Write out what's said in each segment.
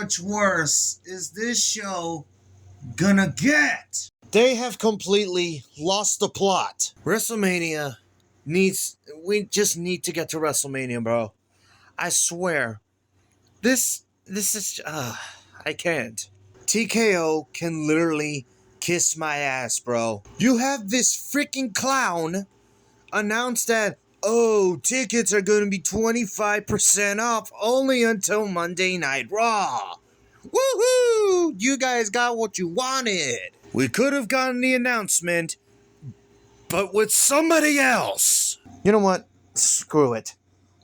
much worse is this show gonna get? They have completely lost the plot. WrestleMania we just need to get to WrestleMania, bro. I swear. This is, I can't. TKO can literally kiss my ass, bro. You have this freaking clown announce that, oh, tickets are going to be 25% off only until Monday Night Raw. Woohoo! You guys got what you wanted. We could have gotten the announcement, but with somebody else. You know what? Screw it.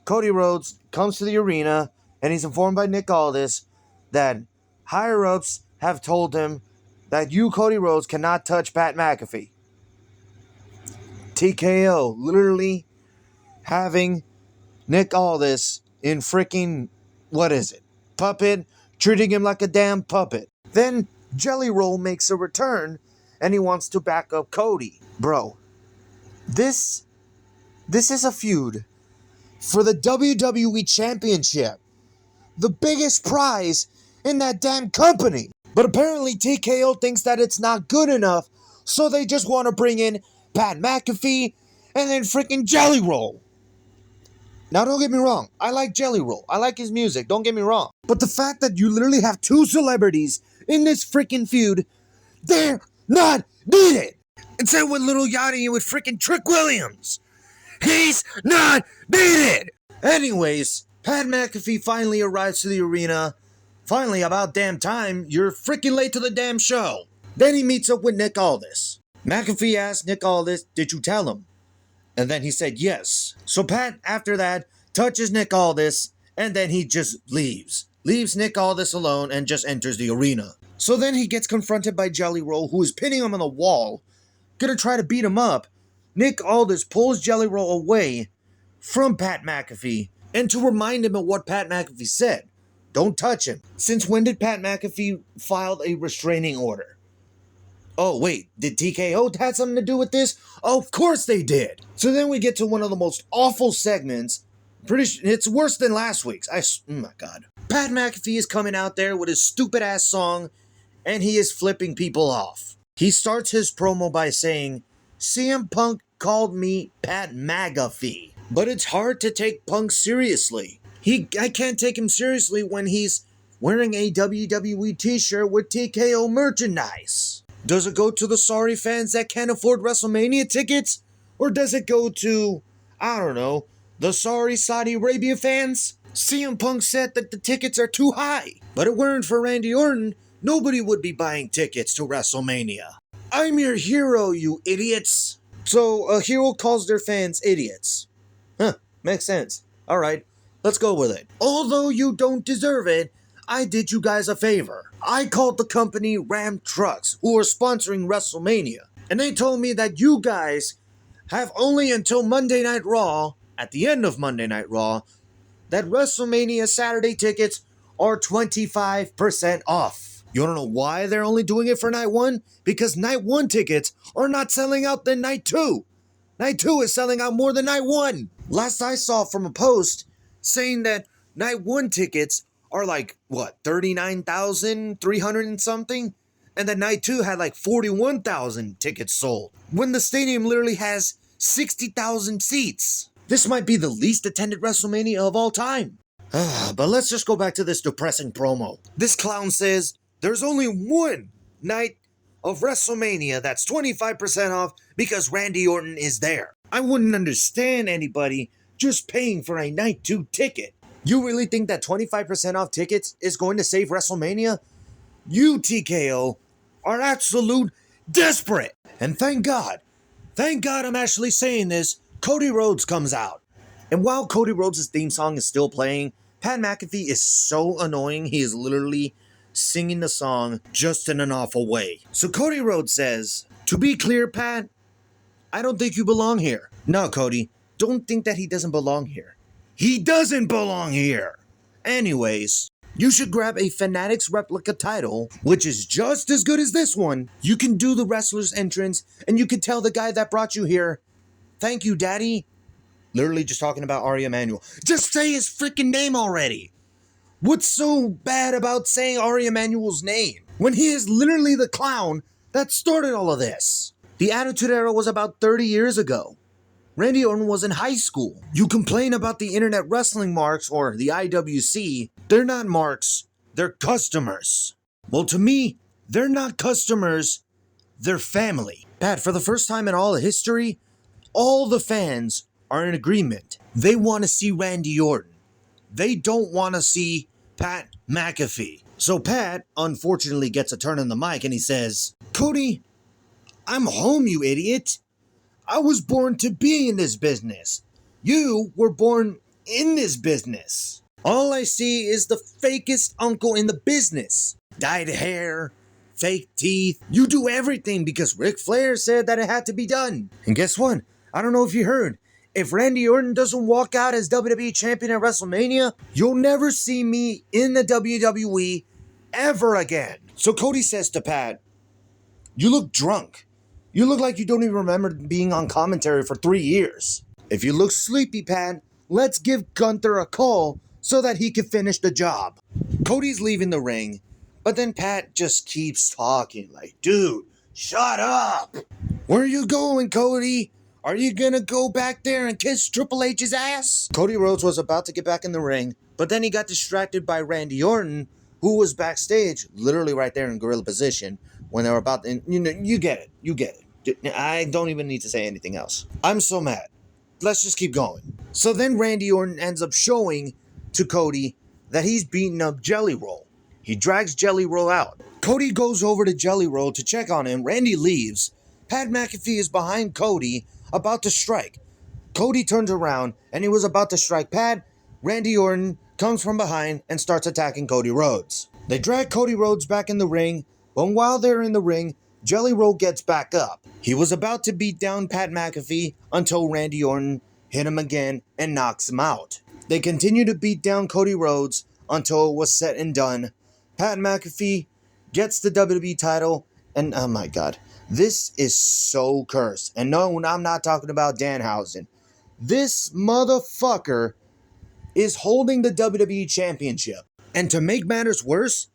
Cody Rhodes comes to the arena, and he's informed by Nick Aldis that higher-ups have told him that you, Cody Rhodes, cannot touch Pat McAfee. TKO literally having Nick Aldis in freaking, what is it? Puppet, treating him like a damn puppet. Then Jelly Roll makes a return, and he wants to back up Cody. Bro, this is a feud for the WWE Championship. The biggest prize in that damn company. But apparently TKO thinks that it's not good enough, so they just want to bring in Pat McAfee and then freaking Jelly Roll. Now don't get me wrong, I like Jelly Roll. I like his music, don't get me wrong. But the fact that you literally have two celebrities in this freaking feud, they're not needed. And same with Little Yachty and with freaking Trick Williams. He's not needed. Anyways, Pat McAfee finally arrives to the arena. Finally, about damn time, you're freaking late to the damn show. Then he meets up with Nick Aldis. McAfee asked Nick Aldis, did you tell him? And then he said yes. So Pat, after that, touches Nick Aldis, and then he just leaves. Leaves Nick Aldis alone and just enters the arena. So then he gets confronted by Jelly Roll, who is pinning him on the wall, gonna try to beat him up. Nick Aldis pulls Jelly Roll away from Pat McAfee, and to remind him of what Pat McAfee said. Don't touch him. Since when did Pat McAfee file a restraining order? Oh, wait, did TKO have something to do with this? Oh, of course they did. So then we get to one of the most awful segments. It's worse than last week's. Oh my God. Pat McAfee is coming out there with his stupid-ass song, and he is flipping people off. He starts his promo by saying, CM Punk called me Pat McAfee. But it's hard to take Punk seriously. I can't take him seriously when he's wearing a WWE t-shirt with TKO merchandise. Does it go to the sorry fans that can't afford WrestleMania tickets? Or does it go to, I don't know, the sorry Saudi Arabia fans? CM Punk said that the tickets are too high. But if it weren't for Randy Orton, nobody would be buying tickets to WrestleMania. I'm your hero, you idiots. So a hero calls their fans idiots. Huh, makes sense. Alright. Let's go with it. Although you don't deserve it, I did you guys a favor. I called the company Rant Trucks, who are sponsoring WrestleMania. And they told me that you guys have only until Monday Night Raw, at the end of Monday Night Raw, that WrestleMania Saturday tickets are 25% off. You wanna know why they're only doing it for night one? Because night one tickets are not selling out than night two. Night two is selling out more than night one. Last I saw from a post, saying that night one tickets are like, what, 39,300 and something? And then night two had like 41,000 tickets sold, when the stadium literally has 60,000 seats. This might be the least attended WrestleMania of all time. But let's just go back to this depressing promo. This clown says there's only one night of WrestleMania that's 25% off because Randy Orton is there. I wouldn't understand anybody just paying for a night two ticket. You really think that 25% off tickets is going to save WrestleMania? You, TKO, are absolute desperate. And thank God I'm actually saying this, Cody Rhodes comes out. And while Cody Rhodes' theme song is still playing, Pat McAfee is so annoying, he is literally singing the song just in an awful way. So Cody Rhodes says, to be clear, Pat, I don't think you belong here. No, Cody, don't think that he doesn't belong here. He doesn't belong here. Anyways, you should grab a Fanatics replica title, which is just as good as this one. You can do the wrestler's entrance, and you can tell the guy that brought you here, thank you, daddy. Literally just talking about Ari Emanuel. Just say his freaking name already. What's so bad about saying Ari Emanuel's name when he is literally the clown that started all of this? The Attitude Era was about 30 years ago. Randy Orton was in high school. You complain about the Internet Wrestling marks or the IWC. They're not marks, they're customers. Well, to me, they're not customers, they're family. Pat, for the first time in all of history, all the fans are in agreement. They want to see Randy Orton. They don't want to see Pat McAfee. So Pat, unfortunately, gets a turn on the mic and he says, Cody, I'm home, you idiot. I was born to be in this business. You were born in this business. All I see is the fakest uncle in the business. Dyed hair, fake teeth. You do everything because Ric Flair said that it had to be done. And guess what? I don't know if you heard. If Randy Orton doesn't walk out as WWE Champion at WrestleMania, you'll never see me in the WWE ever again. So Cody says to Pat, you look drunk. You look like you don't even remember being on commentary for 3 years. If you look sleepy, Pat, let's give Gunther a call so that he can finish the job. Cody's leaving the ring, but then Pat just keeps talking like, dude, shut up. Where are you going, Cody? Are you gonna go back there and kiss Triple H's ass? Cody Rhodes was about to get back in the ring, but then he got distracted by Randy Orton, who was backstage, literally right there in gorilla position, when they were about to, you get it. I don't even need to say anything else. I'm so mad. Let's just keep going. So then Randy Orton ends up showing to Cody that he's beating up Jelly Roll. He drags Jelly Roll out. Cody goes over to Jelly Roll to check on him. Randy leaves. Pat McAfee is behind Cody, about to strike. Cody turns around and he was about to strike Pat. Randy Orton comes from behind and starts attacking Cody Rhodes. They drag Cody Rhodes back in the ring, but while they're in the ring, Jelly Roll gets back up. He was about to beat down Pat McAfee until Randy Orton hit him again and knocks him out. They continue to beat down Cody Rhodes until it was said and done. Pat McAfee gets the WWE title, and oh my god, this is so cursed. And no, I'm not talking about Danhausen. This motherfucker is holding the WWE Championship. And to make matters worse,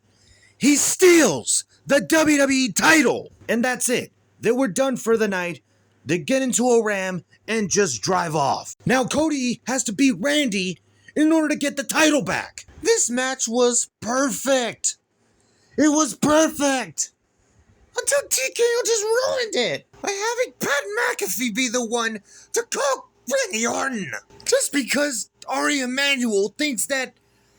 he steals the WWE title. And that's it. They were done for the night. They get into a Ram and just drive off. Now Cody has to beat Randy in order to get the title back. This match was perfect. It was perfect. Until TKO just ruined it by having Pat McAfee be the one to call Randy Orton. Just because Ari Emanuel thinks that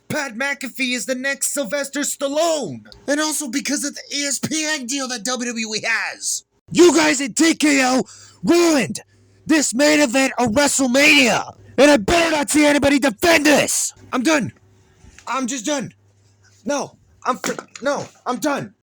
Pat McAfee is the next Sylvester Stallone. And also because of the ESPN deal that WWE has. You guys at TKO ruined this main event of WrestleMania. And I better not see anybody defend this. I'm done. I'm just done. No, I'm done.